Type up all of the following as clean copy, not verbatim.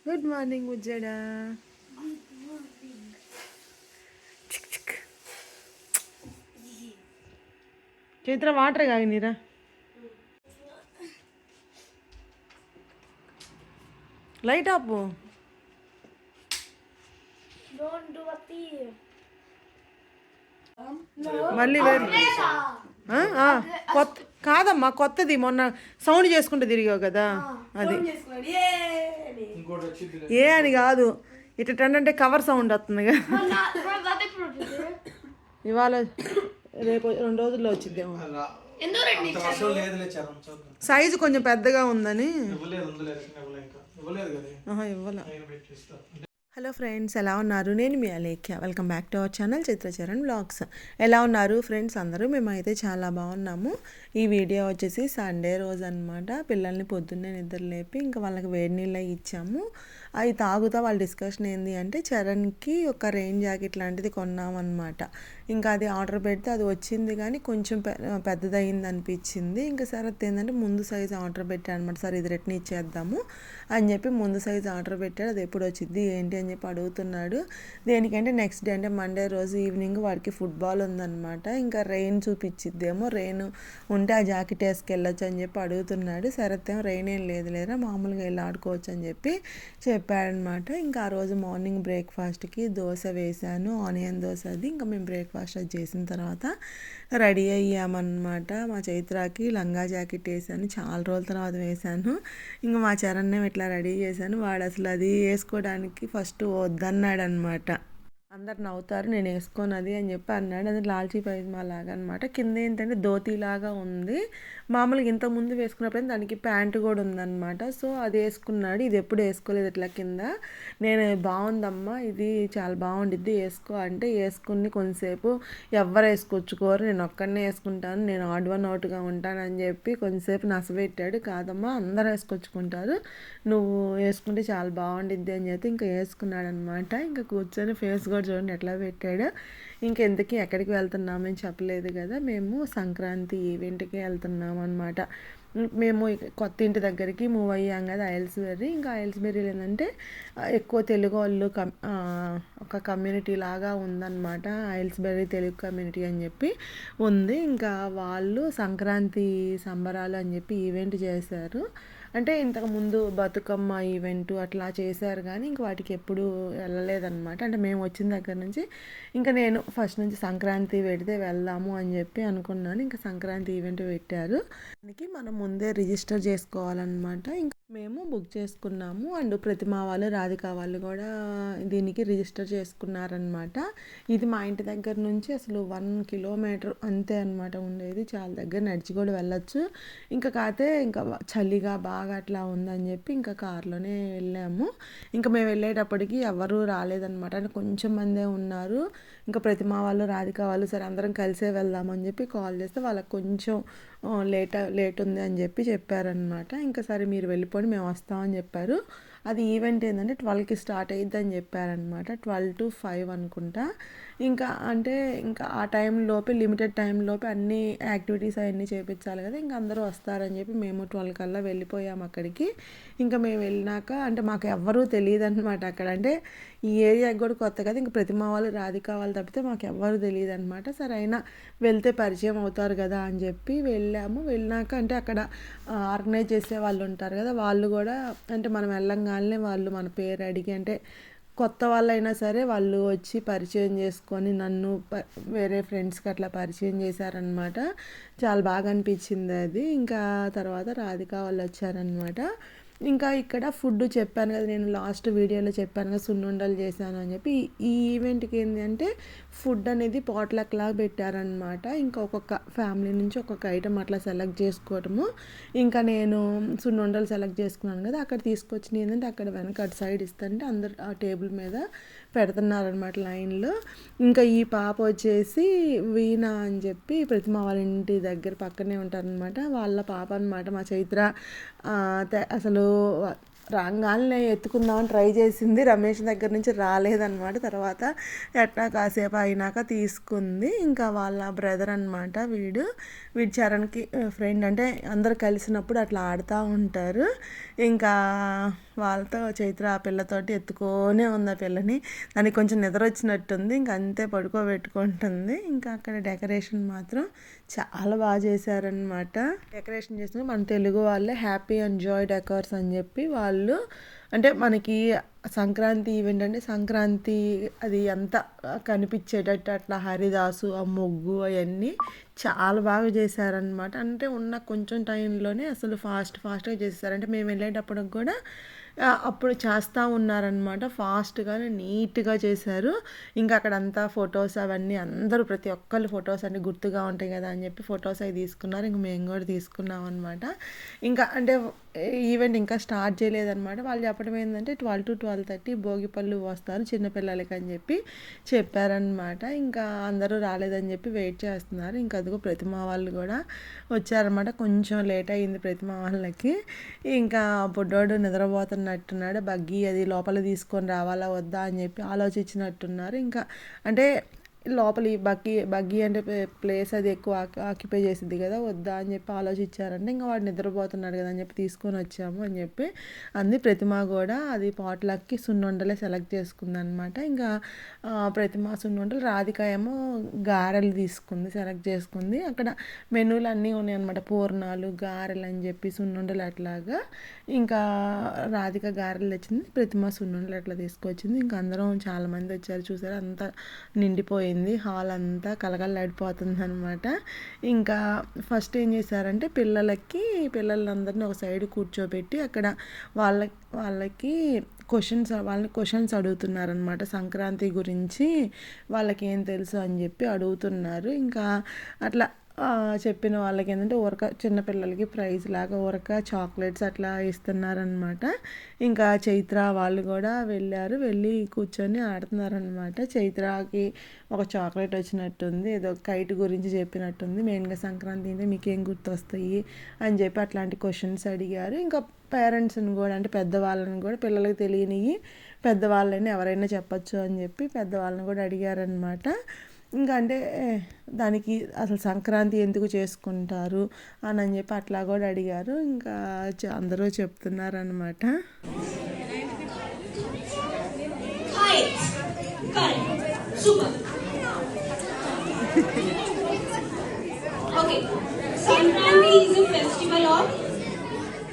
Good morning బుజ్జడా. Chaitra water కాగినీరా. Light ఆపు. మళ్ళీ కొత్త కాదమ్మా, కొత్తది మొన్న సౌండ్ చేసుకుంటూ తిరిగావు కదా అది. ఏ అని కాదు, ఇట్లా అంటే కవర్ సౌండ్ వస్తుందిగా. ఇవాళ రేపు 2 రోజుల్లో వచ్చిద్దేమో. సైజు కొంచెం పెద్దగా ఉందని ఇవ్వాల. హలో ఫ్రెండ్స్, ఎలా ఉన్నారు? నేను మీ Alekhya. Welcome back to our channel Chitracharan vlogs. ఎలా ఉన్నారు ఫ్రెండ్స్ అందరూ? మేమైతే చాలా బాగున్నాము. ఈ వీడియో వచ్చేసి సండే రోజు అనమాట. పిల్లల్ని పొద్దున్నే నిద్ర లేపి ఇంకా వాళ్ళకి వేడి నీళ్ళు ఇచ్చాము. అవి తాగుతా వాళ్ళ డిస్కషన్ ఏంది అంటే చరణ్కి ఒక రెయిన్ జాకెట్ లాంటిది కొన్నామన్నమాట. ఇంకా అది ఆర్డర్ పెడితే అది వచ్చింది కానీ కొంచెం పెద్దదయింది అనిపించింది. ఇంకా శరత్ ఏంటంటే ముందు సైజు ఆర్డర్ పెట్టాడు అనమాట. సార్ ఇది రిటర్న్ ఇచ్చేద్దాము అని చెప్పి ముందు సైజు ఆర్డర్ పెట్టాడు. అది ఎప్పుడు వచ్చింది ఏంటి అని చెప్పి అడుగుతున్నాడు. దేనికంటే నెక్స్ట్ డే అంటే మండే రోజు ఈవినింగ్ వాడికి ఫుట్బాల్ ఉందన్నమాట. ఇంకా రెయిన్ చూపించిద్దేమో, రెయిన్ ఉంటే ఆ జాకెట్ వేసుకెళ్ళొచ్చు అని చెప్పి అడుగుతున్నాడు. శరత్ ఏమో రెయిన్ ఏం లేదు లేదా మామూలుగా వెళ్ళి ఆడుకోవచ్చు అని చెప్పి చెప్పాడనమాట. ఇంకా ఆ రోజు మార్నింగ్ బ్రేక్ఫాస్ట్కి దోశ వేసాను, ఆనియన్ దోశ. అది ఇంకా మేము బ్రేక్ఫాస్ట్ అది చేసిన తర్వాత రెడీ అయ్యామన్నమాట. మా చైత్రాకి లంగా జాకెట్ వేసాను, చాలా రోజుల తర్వాత వేసాను. ఇంకా మా చరణ్ ఇట్లా రెడీ చేశాను. వాడు అసలు అది వేసుకోవడానికి ఫస్ట్ వద్దన్నాడు అనమాట. అందరు నవ్వుతారు నేను వేసుకోను అది అని చెప్పి అన్నాడు. అది లాల్చీ పైజమా లాగా అనమాట. కింద ఏంటంటే ధోతీలాగా ఉంది. మామూలుగా ఇంతకుముందు వేసుకున్నప్పుడు దానికి ప్యాంటు కూడా ఉందన్నమాట. సో అది వేసుకున్నాడు. ఇది ఎప్పుడు వేసుకోలేదు ఇట్లా కింద. నేను బాగుందమ్మా, ఇది చాలా బాగుండిద్ది వేసుకో అంటే వేసుకుని కొంతసేపు ఎవరు వేసుకొచ్చుకోరు, నేను ఒక్కడనే వేసుకుంటాను, నేను ఆడ్ వన్ అవుట్గా ఉంటాను అని చెప్పి కొంతసేపు నసబెట్టాడు. కాదమ్మా అందరు వేసుకొచ్చుకుంటారు, నువ్వు వేసుకుంటే చాలా బాగుండిద్ది అని చెప్పి ఇంకా వేసుకున్నాడు అనమాట. ఇంకా కూర్చొని ఫేస్ కూడా చూడండి ఎట్లా పెట్టాడు. ఇంకెందుకు ఎక్కడికి వెళ్తున్నామని చెప్పలేదు కదా, మేము సంక్రాంతి ఈవెంట్కి వెళ్తున్నాం అనమాట. మేము కొత్త ఇంటి దగ్గరికి మూవ్ అయ్యాం కదా ఐల్స్బెర్రీ. ఇంకా ఐల్స్బెర్రీలో ఏంటంటే ఎక్కువ తెలుగు వాళ్ళు ఒక కమ్యూనిటీ లాగా ఉందన్నమాట. ఐల్స్బెర్రీ తెలుగు కమ్యూనిటీ అని చెప్పి ఉంది. ఇంకా వాళ్ళు సంక్రాంతి సంబరాలు అని చెప్పి ఈవెంట్ చేశారు. అంటే ఇంతకుముందు బతుకమ్మ ఈవెంట్ అట్లా చేశారు కానీ ఇంక వాటికి ఎప్పుడు వెళ్ళలేదన్నమాట. అంటే మేము వచ్చిన దగ్గర నుంచి ఇంకా నేను ఫస్ట్ నుంచి సంక్రాంతి పెడితే వెళ్దాము అని చెప్పి అనుకున్నాను. ఇంకా సంక్రాంతి ఈవెంట్ పెట్టారు. దానికి మనం ముందే రిజిస్టర్ చేసుకోవాలన్నమాట. ఇంకా మేము బుక్ చేసుకున్నాము. అండ్ ప్రతిమా వాళ్ళు రాధిక వాళ్ళు కూడా దీనికి రిజిస్టర్ చేసుకున్నారనమాట. ఇది మా ఇంటి దగ్గర నుంచి అసలు 1 కిలోమీటర్ అంతే అనమాట ఉండేది. చాలా దగ్గర నడిచి కూడా వెళ్ళొచ్చు. ఇంకా కాకపోతే ఇంకా చలిగా బాగా అట్లా ఉందని చెప్పి ఇంకా కారులోనే వెళ్ళాము. ఇంకా మేము వెళ్ళేటప్పటికి ఎవరు రాలేదన్నమాట. అంటే కొంచెం మందే ఉన్నారు. ఇంకా ప్రతిమా వాళ్ళు రాధిక వాళ్ళు సరే అందరం కలిసే వెళ్దామని చెప్పి కాల్ చేస్తే వాళ్ళకి కొంచెం లేట్ ఉంది అని చెప్పి చెప్పారనమాట. ఇంకా సరే మీరు వెళ్ళిపోండి మేము వస్తామని చెప్పారు. అది ఈవెంట్ ఏంటంటే 12కి స్టార్ట్ అయ్యిద్దని చెప్పారనమాట. 12 to 5 అనుకుంటా. ఇంకా అంటే ఇంకా ఆ టైంలోపే లిమిటెడ్ టైంలోపే అన్ని యాక్టివిటీస్ అవన్నీ చేయించాలి కదా. ఇంకా అందరూ వస్తారని చెప్పి మేము 12 కల్లా వెళ్ళిపోయాము అక్కడికి. ఇంకా మేము వెళ్ళినాక అంటే మాకు ఎవ్వరూ తెలియదు అనమాట అక్కడ. అంటే ఈ ఏరియాకి కూడా కొత్త కదా, ఇంకా ప్రతిమా వాళ్ళు రాధిక వాళ్ళు తప్పితే మాకు ఎవ్వరు తెలియదు అనమాట. సరే అయినా వెళ్తే పరిచయం అవుతారు కదా అని చెప్పి వెళ్ళాము. వెళ్ళినాక అంటే అక్కడ ఆర్గనైజ్ చేసే వాళ్ళు ఉంటారు కదా, వాళ్ళు కూడా అంటే మనం వెళ్ళంగానే వాళ్ళు మన పేరు అడిగి అంటే కొత్త వాళ్ళైనా సరే వాళ్ళు వచ్చి పరిచయం చేసుకొని నన్ను వేరే ఫ్రెండ్స్కి అట్లా పరిచయం చేశారనమాట. చాలా బాగా అనిపించింది అది. ఇంకా తర్వాత రాధిక వాళ్ళు వచ్చారనమాట. ఇంకా ఇక్కడ ఫుడ్ చెప్పాను కదా, నేను లాస్ట్ వీడియోలో చెప్పాను కదా సున్నుండలు చేశాను అని చెప్పి. ఈ ఈవెంట్కి ఏంటి అంటే ఫుడ్ అనేది పాట్లక్ లాగా పెట్టారనమాట. ఇంకా ఒక్కొక్క ఫ్యామిలీ నుంచి ఒక్కొక్క ఐటమ్ అట్లా సెలెక్ట్ చేసుకోవటము. ఇంకా నేను సున్నుండలు సెలెక్ట్ చేసుకున్నాను కదా, అక్కడ తీసుకొచ్చిన ఏంటంటే అక్కడ వెనక అటు సైడ్ ఇస్తుంటే అందరు ఆ టేబుల్ మీద పెడుతున్నారనమాట లైన్లో. ఇంకా ఈ పాప వచ్చేసి వీణ అని చెప్పి ప్రతిమా వాళ్ళ ఇంటి దగ్గర పక్కనే ఉంటారనమాట. వాళ్ళ పాప అనమాట మా చైత్ర. అసలు రాగానే ఎత్తుకుందామని ట్రై చేసింది, రమేష్ దగ్గర నుంచి రాలేదన్నమాట. తర్వాత ఎట్లా కాసేపు అయినాక తీసుకుంది. ఇంకా వాళ్ళ బ్రదర్ అనమాట వీడు చరణ్కి ఫ్రెండ్. అంటే అందరు కలిసినప్పుడు అట్లా ఆడుతూ ఉంటారు. ఇంకా వాళ్ళతో చైత్ర ఆ పిల్లతోటి ఎత్తుకొనే ఉంది ఆ పిల్లని. దానికి కొంచెం నిద్ర వచ్చినట్టుంది, ఇంక అంతే పడుకోబెట్టుకుంటుంది. ఇంకా అక్కడ డెకరేషన్ మాత్రం చాలా బాగా చేశారనమాట. డెకరేషన్ చేసిన మన తెలుగు వాళ్ళే హ్యాపీ అండ్ జాయ్ డెకర్స్ అని చెప్పి వాళ్ళు, అంటే మనకి సంక్రాంతి ఈవెంట్ అంటే సంక్రాంతి అది అంతా కనిపించేటట్టు అట్లా హరిదాసు ఆ ముగ్గు అవన్నీ చాలా బాగా చేశారనమాట. అంటే ఉన్న కొంచెం టైంలోనే అసలు ఫాస్ట్గా చేసేసారు. అంటే మేము వెళ్ళేటప్పటికి కూడా అప్పుడు చేస్తూ ఉన్నారనమాట. ఫాస్ట్గానే నీట్గా చేశారు. ఇంకా అక్కడంతా ఫొటోస్ అవన్నీ అందరూ ప్రతి ఒక్కళ్ళు ఫొటోస్ అన్నీ గుర్తుగా ఉంటాయి కదా అని చెప్పి ఫొటోస్ అవి తీసుకున్నారు. ఇంక మేము కూడా తీసుకున్నాం అనమాట. ఇంకా అంటే ఈవెంట్ ఇంకా స్టార్ట్ చేయలేదన్నమాట. వాళ్ళు చెప్పడం ఏంటంటే 12 to 12:30 భోగిపళ్ళు వస్తారు చిన్నపిల్లలకి అని చెప్పి చెప్పారనమాట. ఇంకా అందరూ రాలేదని చెప్పి వెయిట్ చేస్తున్నారు. ఇంకా అదిగో ప్రతిమ వాళ్ళు కూడా వచ్చారనమాట. కొంచెం లేట్ అయ్యింది ప్రతిమ వాళ్ళకి. ఇంకా బుడ్డోడు నిద్రపోతున్నట్టున్నాడు. బగ్గి అది లోపల తీసుకొని రావాలా వద్దా అని చెప్పి ఆలోచించినట్టున్నారు. ఇంకా అంటే లోపల ఈ బగ్గి అంటే ప్లేస్ అది ఎక్కువ ఆక్యుపై చేసిద్ది కదా, వద్దా అని చెప్పి ఆలోచించారంటే ఇంకా వాడు నిద్రపోతున్నాడు కదా అని చెప్పి తీసుకొని వచ్చాము అని చెప్పి అంది. ప్రతిమ కూడా అది పాట్లకి సున్నుండలే సెలెక్ట్ చేసుకుందనమాట. ఇంకా ప్రతిమ సున్నుండలు, రాధిక ఏమో గారెలు సెలెక్ట్ చేసుకుంది. అక్కడ మెనూలు అన్నీ ఉన్నాయన్నమాట. పూర్ణాలు, గారెలు అని చెప్పి సున్నుండలు అట్లాగా. ఇంకా రాధిక గారెలు తెచ్చింది, ప్రతిమ సున్నుండలు అట్లా తీసుకొచ్చింది. ఇంకా అందరం చాలామంది వచ్చారు, చూసారు అంతా నిండిపోయింది. హాల్ అంతా కలకలలాడిపోతుంది అనమాట. ఇంకా ఫస్ట్ ఏం చేశారంటే పిల్లలందరినీ ఒక సైడ్ కూర్చోబెట్టి అక్కడ వాళ్ళకి క్వశ్చన్స్ అడుగుతున్నారనమాట. సంక్రాంతి గురించి వాళ్ళకి ఏం తెలుసు అని చెప్పి అడుగుతున్నారు. ఇంకా అట్లా చెప్పిన వాళ్ళకి ఏంటంటే చిన్నపిల్లలకి ప్రైజ్ లాగా చాక్లెట్స్ అట్లా ఇస్తున్నారనమాట. ఇంకా చైత్ర వాళ్ళు కూడా వెళ్ళి కూర్చొని ఆడుతున్నారనమాట. చైత్రకి ఒక చాక్లెట్ వచ్చినట్టుంది, ఏదో కైట్ గురించి చెప్పినట్టుంది. మెయిన్గా సంక్రాంతి అంటే మీకేం గుర్తొస్తాయి అని చెప్పి అట్లాంటి క్వశ్చన్స్ అడిగారు. ఇంకా పేరెంట్స్ని కూడా, అంటే పెద్దవాళ్ళని కూడా, పిల్లలకి తెలియనివి పెద్దవాళ్ళని ఎవరైనా చెప్పచ్చు అని చెప్పి పెద్దవాళ్ళని కూడా అడిగారనమాట. ఇంకా అంటే దానికి అసలు సంక్రాంతి ఎందుకు చేసుకుంటారు అని చెప్పి అట్లా కూడా అడిగారు. ఇంకా అందరూ చెప్తున్నారనమాట. Sankranti is a festival of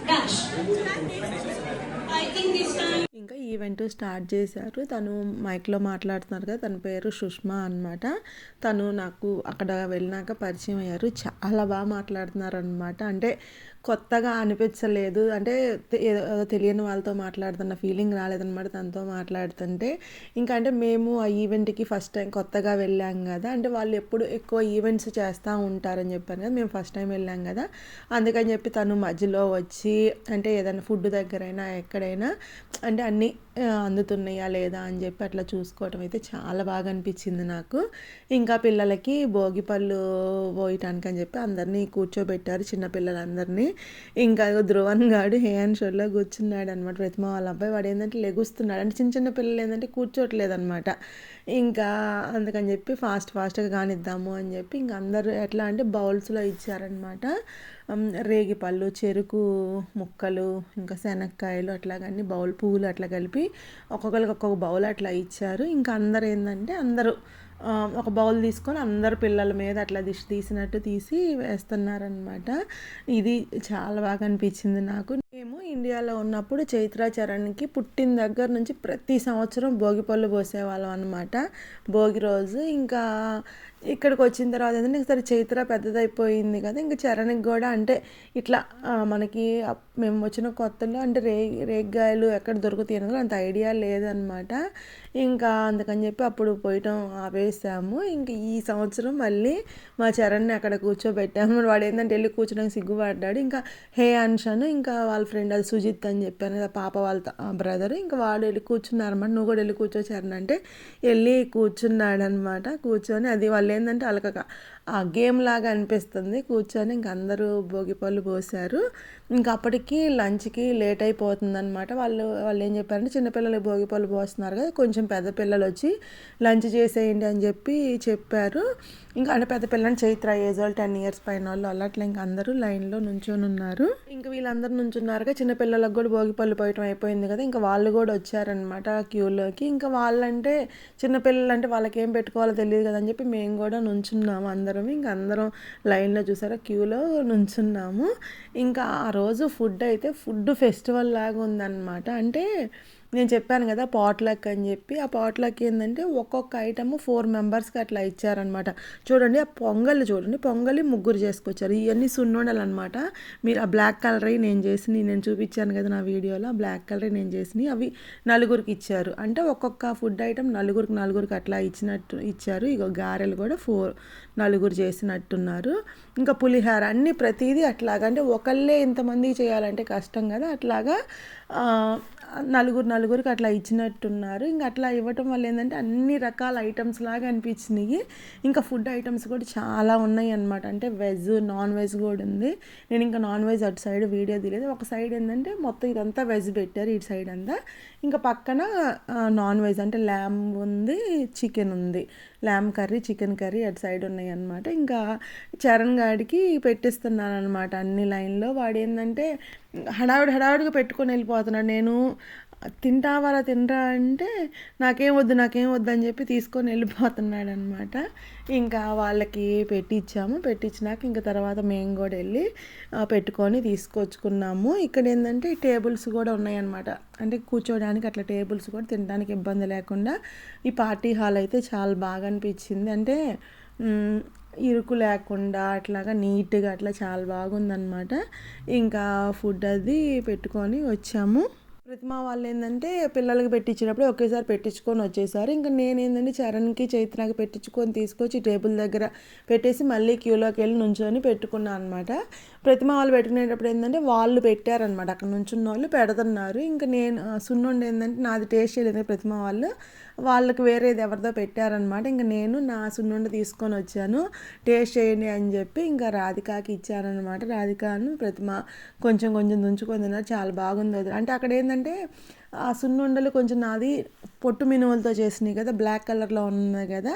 dash. I think this time ఇంకా ఈవెంట్ స్టార్ట్ చేశారు. తను మైక్లో మాట్లాడుతున్నారు కదా, తన పేరు సుష్మా అనమాట. తను నాకు అక్కడ వెళ్ళినాక పరిచయం అయ్యారు. చాలా బాగా మాట్లాడుతున్నారు అనమాట. అంటే కొత్తగా అనిపించలేదు, అంటే తెలియని వాళ్ళతో మాట్లాడుతున్న ఫీలింగ్ రాలేదన్నమాట తనతో మాట్లాడుతుంటే. ఇంకా అంటే మేము ఆ ఈవెంట్కి ఫస్ట్ టైం కొత్తగా వెళ్ళాం కదా, అంటే వాళ్ళు ఎప్పుడు ఎక్కువ ఈవెంట్స్ చేస్తూ ఉంటారని చెప్పాను కదా, మేము ఫస్ట్ టైం వెళ్ళాం కదా, అందుకని చెప్పి తను మధ్యలో వచ్చి అంటే ఏదైనా ఫుడ్ దగ్గరైనా ఎక్కడైనా అంటే అన్నీ అందుతున్నాయా లేదా అని చెప్పి అట్లా చూసుకోవటం అయితే చాలా బాగా అనిపించింది నాకు. ఇంకా పిల్లలకి భోగిపళ్ళు పోయటానికి అని చెప్పి అందరినీ కూర్చోబెట్టారు, చిన్నపిల్లలందరినీ. ఇంకా ధ్రువన్ గాడు హేయాన్ షోలో కూర్చున్నాడు అనమాట. ప్రతిమ వాళ్ళ అబ్బాయి, వాడు ఏంటంటే లెగుస్తున్నాడు, అంటే చిన్న పిల్లలు ఏంటంటే కూర్చోట్లేదు అనమాట. ఇంకా అందుకని చెప్పి ఫాస్ట్గా కానిద్దాము అని చెప్పి ఇంకా అందరూ ఎట్లా అంటే బౌల్స్లో ఇచ్చారనమాట. రేగిపళ్ళు, చెరుకు ముక్కలు, ఇంకా శనక్కాయలు అట్లాగన్నీ పువ్వులు అట్లా కలిపి ఒక్కొక్కరికి ఒక్కొక్క బౌల్ అట్లా ఇచ్చారు. ఇంకా అందరూ ఏంటంటే ఒక బౌల్ తీసుకొని అందరు పిల్లల మీద అట్లా తీసినట్టు తీసి వేస్తున్నారనమాట. ఇది చాలా బాగా అనిపించింది నాకు. మేము ఇండియాలో ఉన్నప్పుడు చైత్రాచరణ్కి పుట్టిన దగ్గర నుంచి ప్రతి సంవత్సరం భోగిపళ్ళు పోసేవాళ్ళం అనమాట. భోగి రోజు ఇంకా ఇక్కడికి వచ్చిన తర్వాత ఏంటంటే సరే చైత్ర పెద్దదైపోయింది కదా, ఇంకా చరణ్కి కూడా అంటే ఇట్లా మనకి మేము వచ్చిన కొత్తలో అంటే రేగ్గాయలు ఎక్కడ దొరుకుతాయి అనేది అంత ఐడియా లేదనమాట. ఇంకా అందుకని చెప్పి అప్పుడు పోయటం ఆపేసాము. ఇంక ఈ సంవత్సరం మళ్ళీ మా చరణ్ని అక్కడ కూర్చోబెట్టాము. వాడు ఏంటంటే వెళ్ళి కూర్చోడానికి సిగ్గుపడ్డాడు. ఇంకా హే అన్షను ఇంకా వాళ్ళ ఫ్రెండ్ అది సుజిత్ అని చెప్పాను కదా, పాప వాళ్ళ బ్రదర్, ఇంకా వాడు వెళ్ళి కూర్చున్నారన్నమాట. నువ్వు కూడా వెళ్ళి కూర్చో చరణ్ అంటే వెళ్ళి కూర్చున్నాడు అనమాట. కూర్చొని అది వాళ్ళు ఏంటంటే గేమ్ లాగా అనిపిస్తుంది కూర్చొని. ఇంక అందరూ భోగిపళ్ళు పోసారు. ఇంకా అప్పటికి లంచ్కి లేట్ అయిపోతుందన్నమాట. వాళ్ళు ఏం చెప్పారంటే చిన్నపిల్లలు భోగిపళ్ళు పోస్తున్నారు కదా, కొంచెం పెద్ద పిల్లలు వచ్చి లంచ్ చేసేయండి అని చెప్పారు. ఇంకా అంటే పెద్ద పిల్లలు చైత్ర ఏజ్ వాళ్ళు 10 years పైన వాళ్ళు అట్లా ఇంకా అందరూ లైన్లో నుంచొని ఉన్నారు. ఇంకా వీళ్ళందరూ నుంచున్నారుగా, చిన్నపిల్లలకు కూడా భోగిపళ్ళు పోయటం అయిపోయింది కదా, ఇంకా వాళ్ళు కూడా వచ్చారనమాట క్యూలోకి. ఇంకా వాళ్ళంటే చిన్నపిల్లలు అంటే వాళ్ళకి ఏం పెట్టుకోవాలో తెలియదు కదా అని చెప్పి మేము కూడా నుంచున్నాము అందరం. ఇంకా అందరం లైన్లో చూసారా క్యూలో నుంచున్నాము. ఇంకా ఆ రోజు ఫుడ్ ఫెస్టివల్ లాగా ఉందన్నమాట. అంటే నేను చెప్పాను కదా పాట్లక్ అని చెప్పి, ఆ పాట్లక్ ఏంటంటే ఒక్కొక్క ఐటమ్ 4 members-కి అట్లా ఇచ్చారనమాట. చూడండి ఆ పొంగల్ చూడండి, పొంగలి 3 చేసుకొచ్చారు. ఇవన్నీ సున్నుండలు అనమాట. మీరు ఆ బ్లాక్ కలర్ నేను చూపించాను కదా నా వీడియోలో, బ్లాక్ కలర్ నేను చేసినవి అవి 4 ఇచ్చారు. అంటే ఒక్కొక్క ఫుడ్ ఐటమ్ 4 అట్లా ఇచ్చారు. ఇగో గారెలు కూడా 4 చేసినట్టున్నారు. ఇంకా పులిహార అన్నీ ప్రతిదీ అట్లాగా, అంటే ఒకళ్ళే ఇంతమంది చేయాలంటే కష్టం కదా, అట్లాగా 4 అట్లా ఇచ్చినట్టున్నారు. ఇంకా అట్లా ఇవ్వటం వల్ల ఏంటంటే అన్ని రకాల ఐటమ్స్ లాగా అనిపించినాయి. ఇంకా ఫుడ్ ఐటమ్స్ కూడా చాలా ఉన్నాయి అన్నమాట. అంటే వెజ్ నాన్ వెజ్ కూడా ఉంది. నేను ఇంకా నాన్ వెజ్ అటు సైడ్ వీడియో తీయలేదు. ఒక సైడ్ ఏంటంటే మొత్తం ఇదంతా వెజ్ పెట్టారు, ఇటు సైడ్ అంతా. ఇంకా పక్కన నాన్ వెజ్ అంటే ల్యామ్ ఉంది, చికెన్ ఉంది, ల్యామ్ కర్రీ, చికెన్ కర్రీ అటు సైడ్ ఉన్నాయి అన్నమాట. ఇంకా చరణ్ గాడికి పెట్టిస్తున్నాను అనమాట అన్ని లైన్లో. వాడు ఏంటంటే హడావుడిగా పెట్టుకొని వెళ్ళిపోతున్నాడు. నేను తినరా అంటే నాకేం వద్దు అని చెప్పి తీసుకొని వెళ్ళిపోతున్నాడు అనమాట. ఇంకా వాళ్ళకి పెట్టించినాక ఇంకా తర్వాత మేము కూడా వెళ్ళి పెట్టుకొని తీసుకొచ్చుకున్నాము. ఇక్కడ ఏంటంటే టేబుల్స్ కూడా ఉన్నాయన్నమాట. అంటే కూర్చోడానికి అట్లా టేబుల్స్ కూడా, తినడానికి ఇబ్బంది లేకుండా. ఈ పార్టీ హాల్ అయితే చాలా బాగా అనిపించింది. అంటే ఇరుకు లేకుండా అట్లాగా నీట్గా అట్లా చాలా బాగుందన్నమాట. ఇంకా ఫుడ్ అది పెట్టుకొని వచ్చాము. ప్రతిమా వాళ్ళు ఏంటంటే పిల్లలకి పెట్టించినప్పుడు ఒకేసారి పెట్టించుకొని వచ్చేసారు. ఇంకా నేనేంటంటే చరణ్కి చైత్రకి పెట్టించుకొని తీసుకొచ్చి టేబుల్ దగ్గర పెట్టేసి మళ్ళీ క్యూలోకి వెళ్ళి నుంచొని పెట్టుకున్నాను అనమాట. ప్రతిమా వాళ్ళు పెట్టుకునేటప్పుడు ఏంటంటే వాళ్ళు పెట్టారనమాట, అక్కడ నుంచున్న వాళ్ళు పెడుతున్నారు. ఇంకా నేను సున్నుండి ఏంటంటే నాది టేస్ట్ చేయలేదు, ప్రతిమా వాళ్ళకి వేరేది ఎవరిదో పెట్టారనమాట. ఇంకా నేను నా సున్నుండి తీసుకొని వచ్చాను, టేస్ట్ చేయండి అని చెప్పి ఇంకా రాధికాకి ఇచ్చారనమాట. రాధికాను ప్రతిమ కొంచెం దుంచుకొని తిన్నారు, చాలా బాగుంది. అంటే అక్కడ ఏంటంటే ఆ సున్నుండలు కొంచెం నాది పొట్టు మినుములతో చేసినాయి కదా, బ్లాక్ కలర్లో ఉన్నాయి కదా.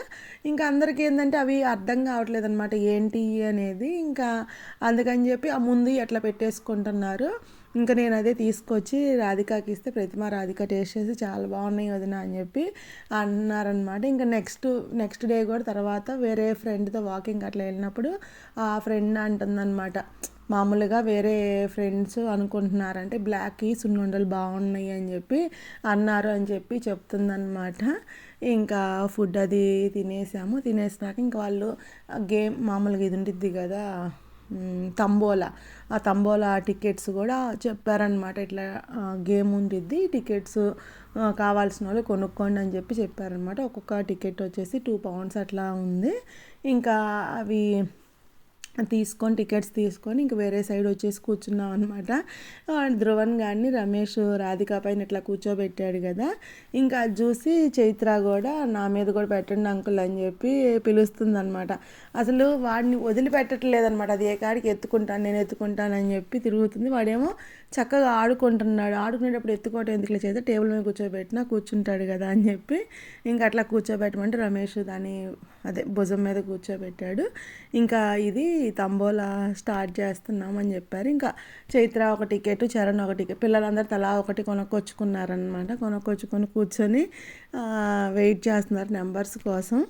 ఇంకా అందరికీ ఏంటంటే అవి అర్థం కావట్లేదు అనమాట ఏంటి అనేది. ఇంకా అందుకని చెప్పి ఆ ముందు అట్లా పెట్టేసుకుంటున్నారు. ఇంకా నేను అదే తీసుకొచ్చి రాధికాకి ఇస్తే ప్రతిమ రాధిక టేస్ట్ చేసి చాలా బాగున్నాయి వదిన అని చెప్పి అన్నారనమాట. ఇంకా నెక్స్ట్ డే కూడా తర్వాత వేరే ఫ్రెండ్తో వాకింగ్ అట్లా వెళ్ళినప్పుడు ఆ ఫ్రెండ్ అంటుందన్నమాట, మామూలుగా వేరే ఫ్రెండ్స్ అనుకుంటున్నారంటే బ్లాక్కి సున్నుండలు బాగున్నాయి అని చెప్పి అన్నారు అని చెప్పి చెప్తుందన్నమాట. ఇంకా ఫుడ్ అది తినేసినాక ఇంకా వాళ్ళు గేమ్ మామూలుగా ఇది ఉంటుంది కదా తంబోలా టికెట్స్ కూడా చెప్పారనమాట. ఇట్లా గేమ్ ఉంటుంది, టికెట్స్ కావాల్సిన వాళ్ళు కొనుక్కోండి అని చెప్పి చెప్పారనమాట. ఒక్కొక్క టికెట్ వచ్చేసి 2 pounds అట్లా ఉంది. ఇంకా అవి టికెట్స్ తీసుకొని ఇంక వేరే సైడ్ వచ్చేసి కూర్చున్నాం అనమాట. ధ్రువన్ గారిని రమేష్ రాధిక పైన ఇట్లా కూర్చోబెట్టాడు కదా, ఇంకా అది చూసి చైత్ర కూడా నా మీద కూడా పెట్టండి అంకుల్ అని చెప్పి పిలుస్తుంది అనమాట. అసలు వాడిని వదిలిపెట్టట్లేదనమాట. అది ఏ కాడికి నేను ఎత్తుకుంటాను అని చెప్పి తిరుగుతుంది. వాడేమో చక్కగా ఆడుకుంటున్నాడు. ఆడుకునేటప్పుడు ఎత్తుకోవటం ఎందుకు చేస్తే టేబుల్ మీద కూర్చుంటాడు కదా అని చెప్పి ఇంకా అట్లా కూర్చోబెట్టమంటే రమేష్ దాని భుజం మీద కూర్చోబెట్టాడు. ఇంకా ఇది తంబోలా స్టార్ట్ చేస్తున్నామని చెప్పారు. ఇంకా చైత్ర ఒక టికెట్, చరణ్ ఒక టికెట్, పిల్లలందరూ తలా ఒకటి కొనుక్కొచ్చుకున్నారనమాట. కొనుక్కొచ్చుకొని కూర్చొని వెయిట్ చేస్తున్నారు నెంబర్స్ కోసం.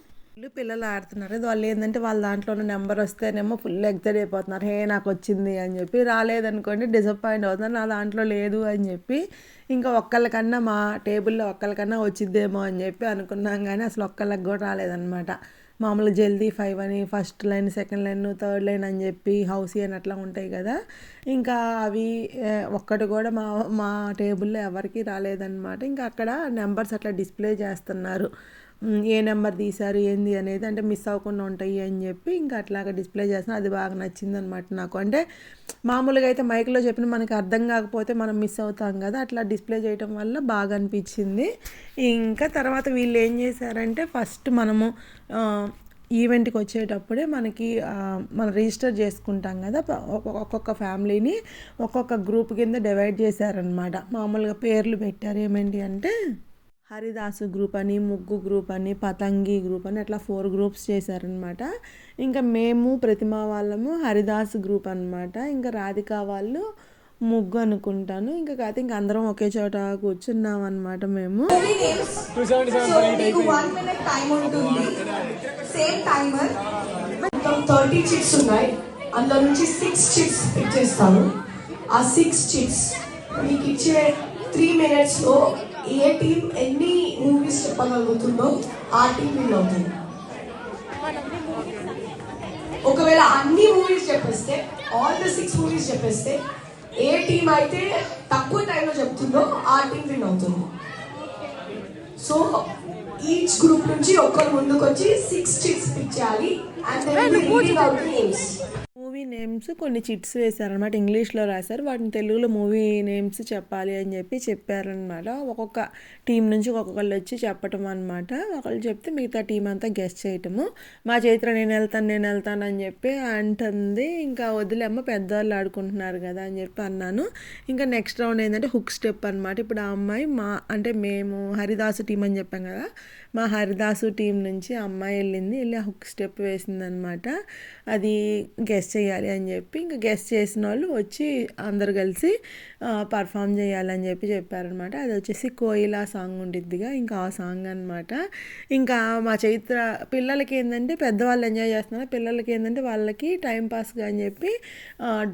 పిల్లలు ఆడుతున్నారు. వాళ్ళు ఏంటంటే వాళ్ళ దాంట్లో ఉన్న నెంబర్ వస్తేనేమో ఫుల్ ఎగ్జైట్ అయిపోతున్నారు, హే నాకు వచ్చింది అని చెప్పి. రాలేదనుకోండి డిసప్పాయింట్ అవుతున్నారు, నా దాంట్లో లేదు అని చెప్పి. ఇంకా ఒక్కళ్ళకన్నా మా టేబుల్లో వచ్చిద్దేమో అని చెప్పి అనుకున్నాం, కానీ అసలు ఒక్కళ్ళకి కూడా రాలేదన్నమాట. మామూలుగా జల్దీ 5 అని, first line, second line, third line అని చెప్పి హౌసీ అని అట్లా ఉంటాయి కదా. ఇంకా అవి ఒక్కటి కూడా మా టేబుల్లో ఎవరికి రాలేదన్నమాట. ఇంకా అక్కడ నెంబర్స్ అట్లా డిస్ప్లే చేస్తున్నారు, ఏ నెంబర్ తీశారు ఏంది అనేది, అంటే మిస్ అవ్వకుండా ఉంటాయి అని చెప్పి ఇంకా అట్లాగా డిస్ప్లే చేస్తాను. అది బాగా నచ్చింది అనమాట నాకు. అంటే మామూలుగా అయితే మైక్లో చెప్పిన మనకి అర్థం కాకపోతే మనం మిస్ అవుతాం కదా, అట్లా డిస్ప్లే చేయడం వల్ల బాగా అనిపించింది. ఇంకా తర్వాత వీళ్ళు ఏం చేశారంటే ఫస్ట్ మనము ఈవెంట్కి వచ్చేటప్పుడే మనకి మనం రిజిస్టర్ చేసుకుంటాం కదా, ఒక్కొక్క ఫ్యామిలీని ఒక్కొక్క గ్రూప్ కింద డివైడ్ చేశారనమాట. మామూలుగా పేర్లు పెట్టారు. ఏమేంటి అంటే హరిదాసు గ్రూప్ అని, ముగ్గు గ్రూప్ అని, పతంగి గ్రూప్ అని, అట్లా 4 గ్రూప్స్ చేశారనమాట. ఇంకా మేము ప్రతిమ వాళ్ళము హరిదాసు గ్రూప్ అనమాట. ఇంకా రాధిక వాళ్ళు ముగ్గు అనుకుంటాను. ఇంకా కాకపోతే ఇంకా అందరం ఒకే చోట కూర్చున్నాం అనమాట మేము. సో మీకు 1 minute టైం ఉంటుంది. సేమ్ టైమర్ 30 చిట్స్ ఉన్నాయి. అందులో నుంచి 6 చిట్స్ పిక్ చేస్తాను. ఆ 6 చిట్స్ మీకు ఇచ్చే 3 minutes లో ఏ టీం ఎన్ని మూవీస్ చెప్పగలుగుతుందో ఆ టీం విన్ అవుతుంది. ఒకవేళ అన్ని మూవీస్ చెప్పేస్తే, ఆల్ ద 6 మూవీస్ చెప్పేస్తే, ఏ టీం అయితే తక్కువ టైంలో చెప్తుందో ఆ టీం విన్ అవుతుంది. సో ఈచ్ గ్రూప్ నుంచి ఒక్కరు ముందుకు వచ్చి 6 చిట్స్ పిక్ చేయాలి. అండ్ మూవీ నేమ్స్ కొన్ని చిట్స్ వేశారనమాట. ఇంగ్లీష్లో రాశారు, వాటిని తెలుగులో మూవీ నేమ్స్ చెప్పాలి అని చెప్పారనమాట. ఒక్కొక్క టీం నుంచి ఒక్కొక్కళ్ళు వచ్చి చెప్పటం అనమాట. ఒకళ్ళు చెప్తే మిగతా టీం అంతా గెస్ట్ చేయటము. మా చైత్ర నేను వెళ్తాను అని చెప్పి అంటుంది. ఇంకా వదిలేమ్మ పెద్దవాళ్ళు ఆడుకుంటున్నారు కదా అని చెప్పి అన్నాను. ఇంకా నెక్స్ట్ రౌండ్ ఏంటంటే హుక్ స్టెప్ అనమాట. ఇప్పుడు ఆ అమ్మాయి మేము హరిదాసు టీం అని చెప్పాం కదా, మా హరిదాసు టీం నుంచి అమ్మాయి వెళ్ళి ఆ హుక్ స్టెప్ వేసిందనమాట. అది గెస్ట్ చేయాలి అని చెప్పి ఇంకా గెస్ట్ చేసిన వాళ్ళు వచ్చి అందరు కలిసి పర్ఫామ్ చేయాలని చెప్పారనమాట. అది వచ్చేసి కోయిలా సాంగ్ ఉండిద్దిగా, ఇంకా ఆ సాంగ్ అనమాట. ఇంకా మా చైత్ర పిల్లలకి ఏంటంటే పెద్దవాళ్ళు ఎంజాయ్ చేస్తున్నారు, పిల్లలకి ఏంటంటే వాళ్ళకి టైంపాస్గా అని చెప్పి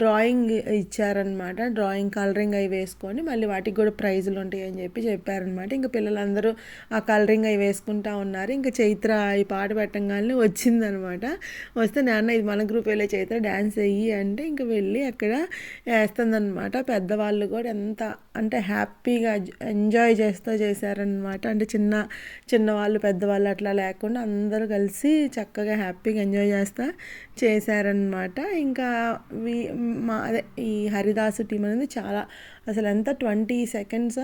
డ్రాయింగ్ ఇచ్చారనమాట. డ్రాయింగ్ కలరింగ్ అవి వేసుకొని మళ్ళీ వాటికి కూడా ప్రైజులు ఉంటాయి అని చెప్పారనమాట. ఇంకా పిల్లలందరూ ఆ కలరింగ్ అవి వేసుకుంటా ఉన్నారు. ఇంకా చైత్ర ఈ పాట పెట్టంగానే వచ్చిందనమాట. వస్తే నాన్న ఇది మన గ్రూప్ వెళ్ళే చైత్ర డ్యాన్స్ వెయ్యి అంటే ఇంకా వెళ్ళి అక్కడ వేస్తుందనమాట. పెద్దవాళ్ళు కూడా ఎంత అంటే హ్యాపీగా ఎంజాయ్ చేశారనమాట. అంటే చిన్నవాళ్ళు పెద్దవాళ్ళు అట్లా లేకుండా అందరూ కలిసి చక్కగా హ్యాపీగా ఎంజాయ్ చేశారనమాట. ఇంకా ఈ హరిదాసు టీం అనేది చాలా అసలు ఎంత 20 సెకండ్స్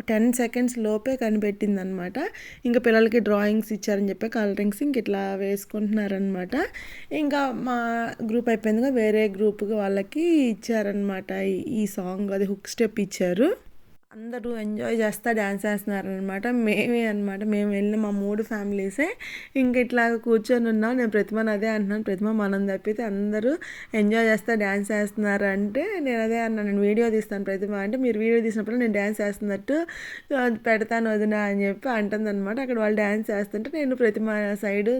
10 సెకండ్స్ లోపే కనిపెట్టింది అనమాట. ఇంకా పిల్లలకి డ్రాయింగ్స్ ఇచ్చారని చెప్పి కలరింగ్స్ ఇంక ఇట్లా వేసుకుంటున్నారనమాట. ఇంకా మా గ్రూప్ అయిపోయిందిగా వేరే గ్రూప్కి వాళ్ళకి ఇచ్చారనమాట ఈ సాంగ్, అది హుక్ స్టెప్ ఇచ్చారు. అందరూ ఎంజాయ్ డ్యాన్స్ చేస్తున్నారనమాట. మేము వెళ్ళిన మా 3 ఫ్యామిలీసే ఇంక ఇట్లా కూర్చొని ఉన్నాం. నేను ప్రతిమను అదే అంటున్నాను, ప్రతిమ మనం తప్పితే అందరూ ఎంజాయ్ డ్యాన్స్ చేస్తున్నారు అంటే నేను అదే అన్నాను, నేను వీడియో తీస్తాను ప్రతిమ అంటే, మీరు వీడియో తీసినప్పుడు నేను డ్యాన్స్ చేస్తున్నట్టు పెడతాను వదినా అని చెప్పి అంటుందన్నమాట. అక్కడ వాళ్ళు డ్యాన్స్ చేస్తుంటే నేను ప్రతిమ సైడు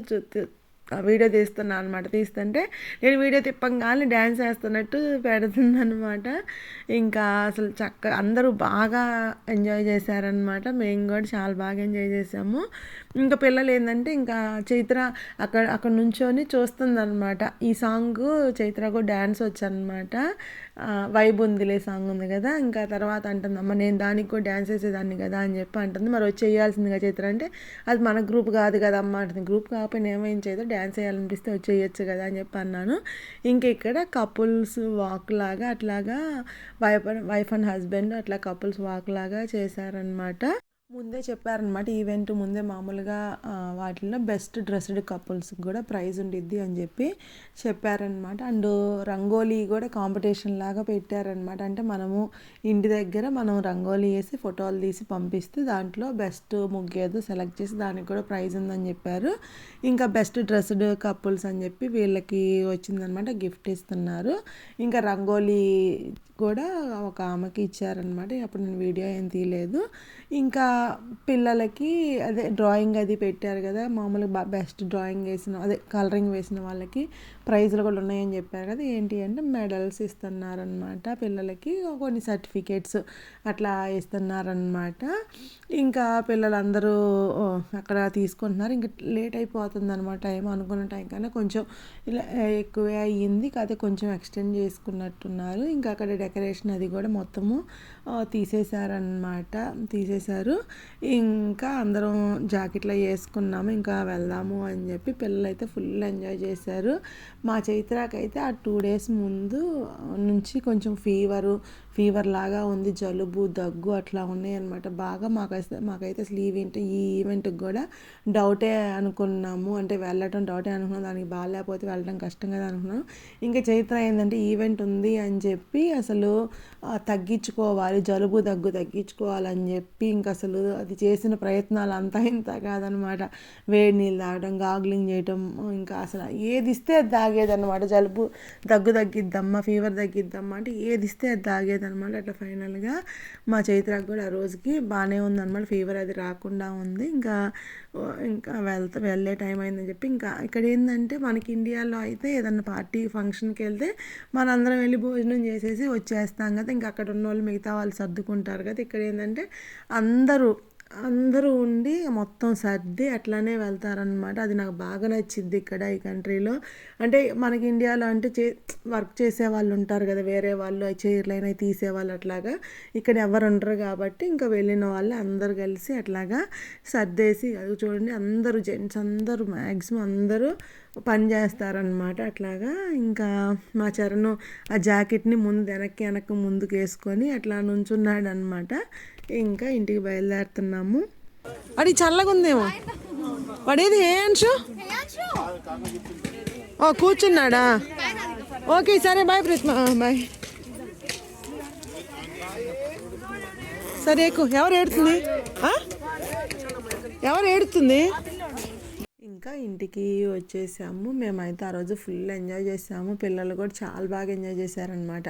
వీడియో తీస్తున్నాను అనమాట. తీస్తుంటే నేను వీడియో తిప్పంగానే డ్యాన్స్ చేస్తున్నట్టు పెడుతుందనమాట. ఇంకా అసలు అందరూ బాగా ఎంజాయ్ చేశారనమాట. మేము కూడా చాలా బాగా ఎంజాయ్ చేసాము. ఇంకా పిల్లలు ఏంటంటే ఇంకా చైత్ర అక్కడ నుంచొని చూస్తుందన్నమాట. ఈ సాంగ్ చైత్రకు డ్యాన్స్ వచ్చనమాట. వైబ్ ఉందిలే సాంగ్ ఉంది కదా, ఇంకా తర్వాత అంటుందమ్మ నేను దానికి కూడా డ్యాన్స్ వేసేదాన్ని కదా అని చెప్పి అంటుంది. మరి వచ్చి వేయాల్సిందిగా చైత్ర అంటే అది మన గ్రూప్ కాదు కదా అమ్మ అంటుంది. గ్రూప్ కాకపోయినా ఏమైనా చైత్ర డ్యాన్స్ వేయాలనిపిస్తే వచ్చి వేయచ్చు కదా అని చెప్పి అన్నాను. ఇంక ఇక్కడ కపుల్స్ వాక్ లాగా అట్లాగా వైఫ్ అండ్ హస్బెండ్ అట్లా కపుల్స్ వాక్ లాగా చేశారనమాట. ముందే చెప్పారనమాట ఈవెంట్ ముందే మామూలుగా వాటిల్లో బెస్ట్ డ్రెస్డ్ కపుల్స్కి కూడా ప్రైజ్ ఉండిద్ది అని చెప్పారనమాట. అండ్ రంగోలీ కూడా కాంపిటీషన్ లాగా పెట్టారనమాట. అంటే మనము ఇంటి దగ్గర మనం రంగోలీ వేసి ఫోటోలు తీసి పంపిస్తే దాంట్లో బెస్ట్ ముగ్గేదో సెలెక్ట్ చేసి దానికి కూడా ప్రైజ్ ఉందని చెప్పారు. ఇంకా బెస్ట్ డ్రెస్డ్ కపుల్స్ అని చెప్పి వీళ్ళకి వచ్చిందనమాట, గిఫ్ట్ ఇస్తున్నారు. ఇంకా రంగోలీ కూడా ఒక ఆమెకి ఇచ్చారనమాట. అప్పుడు నేను వీడియో ఏం తీయలేదు. ఇంకా పిల్లలకి అదే డ్రాయింగ్ అది పెట్టారు కదా, మామూలుగా బెస్ట్ డ్రాయింగ్ కలరింగ్ వేసిన వాళ్ళకి ప్రైజ్లు కూడా ఉన్నాయని చెప్పారు కదా. ఏంటి అంటే మెడల్స్ ఇస్తున్నారనమాట పిల్లలకి, కొన్ని సర్టిఫికేట్స్ అట్లా ఇస్తున్నారనమాట. ఇంకా పిల్లలందరూ అక్కడ తీసుకుంటున్నారు. ఇంకా లేట్ అయిపోతుంది అనమాట, ఏమో అనుకున్న టైం కన్నా కొంచెం ఇలా ఎక్కువే అయ్యింది, కాకపోతే కొంచెం ఎక్స్టెండ్ చేసుకున్నట్టున్నారు. ఇంకా అక్కడ డెకరేషన్ అది కూడా మొత్తము తీసేశారు. ఇంకా అందరం జాకెట్లు వేసుకున్నాము, ఇంకా వెళ్దాము అని చెప్పి పిల్లలు అయితే ఫుల్ ఎంజాయ్ చేశారు. మా చైత్రాకైతే ఆ 2 days ముందు నుంచి కొంచెం ఫీవర్ లాగా ఉంది, జలుబు దగ్గు అట్లా ఉన్నాయి అనమాట బాగా. మాకైతే అసలు ఈ ఈవెంట్కి కూడా డౌటే అనుకున్నాము, అంటే వెళ్ళటం డౌటే అనుకున్నాం, దానికి బాగాలేకపోతే వెళ్ళడం కష్టం కదా అనుకున్నాం. ఇంకా చైత్ర ఏంటంటే ఈవెంట్ ఉంది అని చెప్పి అసలు తగ్గించుకోవాలి, జలుబు దగ్గు తగ్గించుకోవాలని చెప్పి ఇంకా అసలు అది చేసిన ప్రయత్నాలు అంతా ఇంత కాదనమాట. వేడి నీళ్ళు తాగడం, గాగ్లింగ్ చేయటం, ఇంకా అసలు ఏది ఇస్తే అది తాగేదన్నమాట. జలుబు దగ్గు తగ్గిద్దమ్మా, ఫీవర్ తగ్గిద్దమ్మా అంటే ఏది ఇస్తే అది తాగేదన్నమాట. అట్లా ఫైనల్గా మా చైత్రకు కూడా ఆ రోజుకి బాగానే ఉందన్నమాట, ఫీవర్ అది రాకుండా ఉంది. ఇంకా వెళ్ళే టైం అయిందని చెప్పి ఇంకా ఇక్కడ ఏంటంటే మనకి ఇండియాలో అయితే ఏదన్నా పార్టీ ఫంక్షన్కి వెళ్తే మనందరం వెళ్ళి భోజనం చేసేసి వచ్చేస్తాం కదా, ఇంకా అక్కడ ఉన్న వాళ్ళు మిగతా వాళ్ళు సర్దుకుంటారు కదా. ఇక్కడ ఏంటంటే అందరూ ఉండి మొత్తం సర్ది అట్లానే వెళ్తారనమాట. అది నాకు బాగా నచ్చింది ఇక్కడ ఈ కంట్రీలో. అంటే మనకి ఇండియాలో అంటే వర్క్ చేసే వాళ్ళు ఉంటారు కదా, వేరే వాళ్ళు చైర్లైనా తీసేవాళ్ళు అట్లాగా. ఇక్కడ ఎవరు ఉండరు కాబట్టి ఇంకా వెళ్ళిన వాళ్ళు అందరూ కలిసి అట్లాగా సర్దేసి, అది చూడండి అందరూ జెంట్స్ అందరూ మ్యాక్సిమం అందరూ పని చేస్తారనమాట. అట్లాగా ఇంకా మా చరణ్ ఆ జాకెట్ని వెనక్కి ముందుకు వేసుకొని అట్లా నుంచున్నాడు అనమాట. ఇంకా ఇంటికి బయలుదేరుతున్నాము. వాడి చల్లగా ఉందేమో, వాడేది ఏ అంశు కూర్చున్నాడా? ఓకే సరే బాయ్ ప్రీత్మ, బాయ్. సరే ఎక్కువ. ఎవరు ఏడుతుంది? ఇంకా ఇంటికి వచ్చేసాము. మేమైతే ఆ రోజు ఫుల్ ఎంజాయ్ చేసాము, పిల్లలు కూడా చాలా బాగా ఎంజాయ్ చేశారనమాట.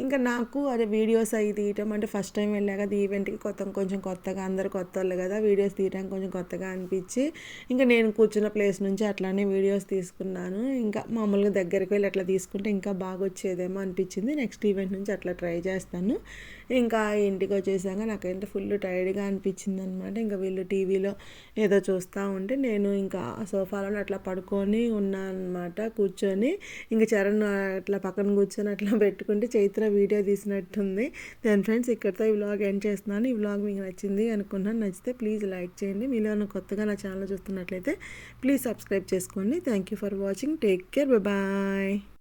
ఇంకా నాకు అదే వీడియోస్ అవి తీయటం అంటే ఫస్ట్ టైం వెళ్ళా కదా ఈవెంట్కి, కొంచెం కొత్తగా, అందరు కొత్త వాళ్ళు కదా, వీడియోస్ తీయటం కొంచెం కొత్తగా అనిపించి ఇంకా నేను కూర్చున్న ప్లేస్ నుంచి అట్లానే వీడియోస్ తీసుకున్నాను. ఇంకా మామూలుగా దగ్గరికి వెళ్ళి అట్లా తీసుకుంటే ఇంకా బాగా వచ్చేదేమో అనిపించింది. నెక్స్ట్ ఈవెంట్ నుంచి అట్లా ట్రై చేస్తాను. ఇంకా ఇంటికి వచ్చేసాక నాకైతే ఫుల్ టైర్డ్గా అనిపించింది అనమాట. ఇంకా వీళ్ళు టీవీలో ఏదో చూస్తూ ఉంటే నేను ఇంకా సోఫాలో అట్లా పడుకొని ఉన్నాను అనమాట, కూర్చొని. ఇంకా చరణ్ అట్లా పక్కన కూర్చొని అట్లా పెట్టుకుంటే చైత్ర వీడియో తీసినట్టుంది. దాని ఫ్రెండ్స్ ఇక్కడితో ఈ వ్లాగ్ ఎండ్ చేస్తున్నాను. ఈ వ్లాగ్ మీకు నచ్చింది అనుకున్నాను. నచ్చితే ప్లీజ్ లైక్ చేయండి. మీలో కొత్తగా నా ఛానల్ చూస్తున్నట్లయితే ప్లీజ్ సబ్స్క్రైబ్ చేసుకోండి. Thank you for watching. Take care, bye.